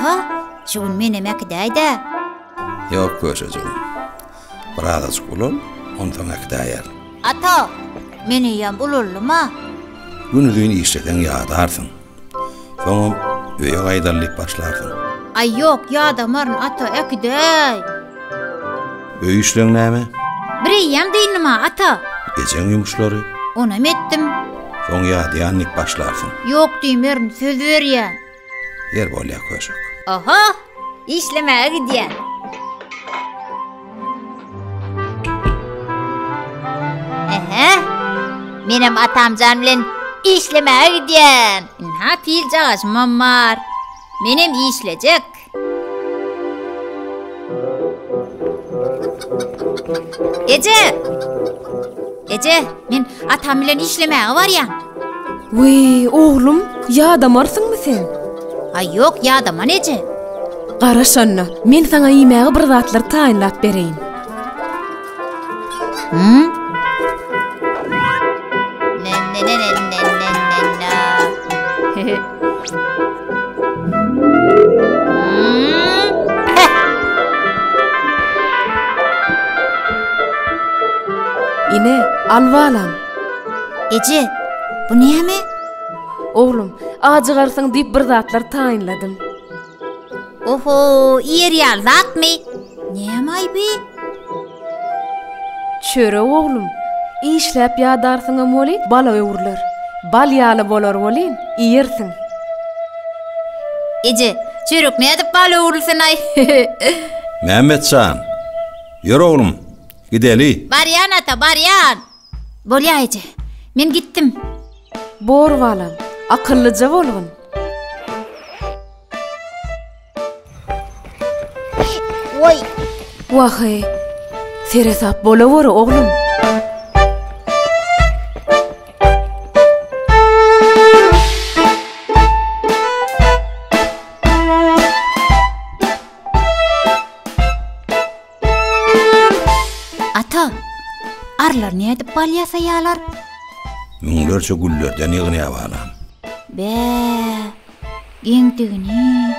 Ata, şuun menemek däýde. Yok köşeceğim. Birazcık bulul, ondan ekdayar. Ata, meni ýam bulurluma. Günüdüğün işleden yağdarsın. Sonra öýe gaýdarlyk başlarsın. Ay yok, ýadamaryn ata ekdäý. Öý işleň näme? Biriyem diýnima ata. Ejen ýumuşlary. Onam etdim. Sonra ýadyýanlyk başlarsın. Yok diýmerin, söz berýän. Yer bolýa köşek. Aha, işlemäge gidýän. Menem atamjan bilen işlemäge gidýän. Ha pil jagaşmam bar. Menem işlejek. Ece, men atam bilen işlemäge barýan. Wey, oglum, ýadamarsynmy sen? Ay yok, ýadaman Ece. Garaşanna, men saňa ýemäge bir zatlar taýinlap bereýin. Ine, alvalam. Ece, bu näme? Oglum, ajygarsaň diýip bir zatlar taýinladym. Oho, ýer zatmy? Näme aýby? Çöre oglum, işläp ýadarsyňam boly, bala öwürler. Bal ýaly bolar bolyn, ýersiň. Ece, çörek nädip bala öwürlsen ay? Mehmetcan, ýör oglum, gideli. Baryan ata, baryan. Bolýa Ece, men gittim. Bor balam, akyllyja bolgyn. Oy, Wahy, seresap bolawar oglum. ata, arlar nädip bal ýasaýarlar? Müňlerçe güllerden ýygnaýa balam. Be, geňdigini.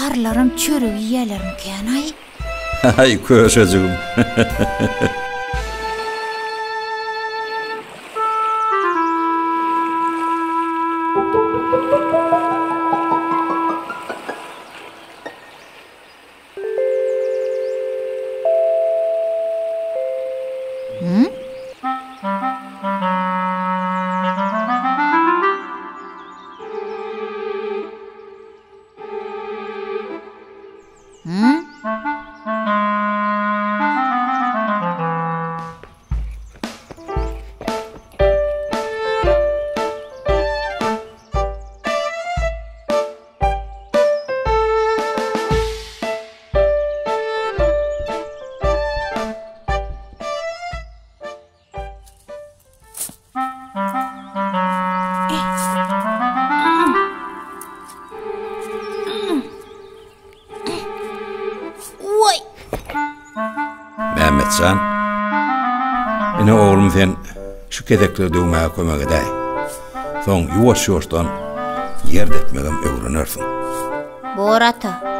Arlarym çörek ýýerlerim kenay. Ay köşeceğim. Mehmetcan, meni oğlum sen şu kedekleri dövmäge kömek edäý. Soň ýuwaş-ýuwaşdan ýer depmegem öwrenersiň. Bor ata.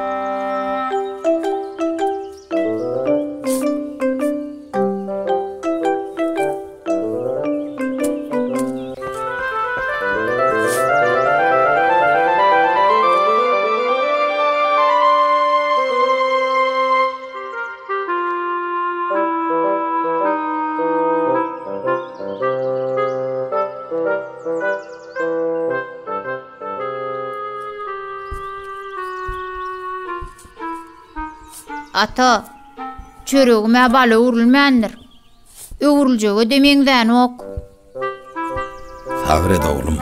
Ata, çöregime bala öwrülmändir. Öwrüljege demeňden ok. Sabr et oğlum.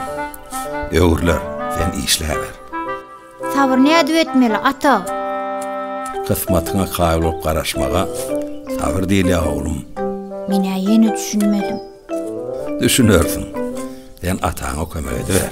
Öwürler, sen işläber. Sabr nädip etmeli ata? Kısmatyňa kaýyl bolup garaşmaga sabr diýilýär oğlum. Men ýene düşünmedim. Düşünersiň. Sen ataňa kömek eder.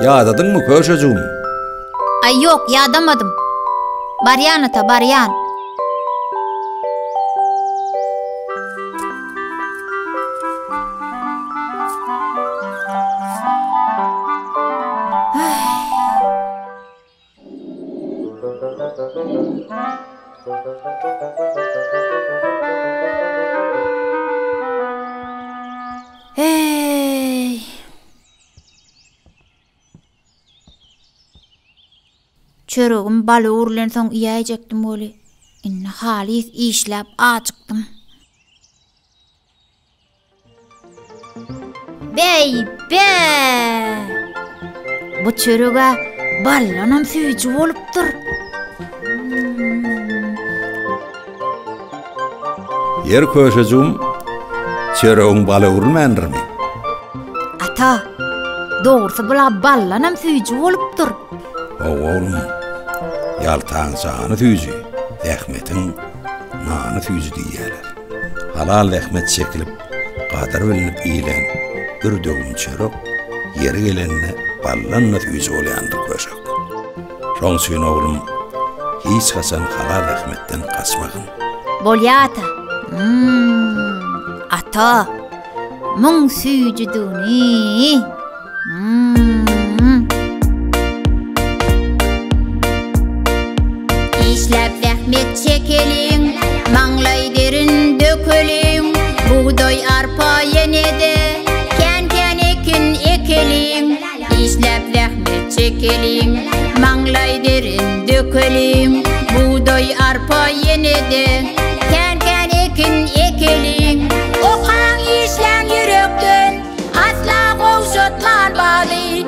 Yadadın mı köşecuğum? Ay yok, yadamadım. Baryan ata, baryan. Hey. Çörüğüm balı uğurlan soň ýaýjakdym boli. Inne halis işläp açyktym. Beybe! Bu çörüge ballanam süýüji bolupdyr. Yer köşecuğum, çörüğün balı urulmandirmi? Ata, doğrusu bula ballanam süýüji bolupdyr. Oğlum, yaltağın sağını tüyüzü, zähmetin nany tüyüzü diýýärler. Halal zähmet çekilip, gadar bilinip iýlen bir dögüm çörek, yeri gelenine ballanla tüyüzü bolýandyr köşek. Şoň üçin oğlum, hiç hasan halal zähmetden kaçmagyn. Bolýa ata. Ata, muň süýüji düni. İşläp zähmet çekelim, maňlay derin dökelim. Buğday arpa yenede, kän ekin ekelim. İşläp zähmet çekelim, maňlay derin dökelim. Buğday arpa yenede, kän ekin ekelim. Okaň işläň yürekden, asla gowşatlanmady.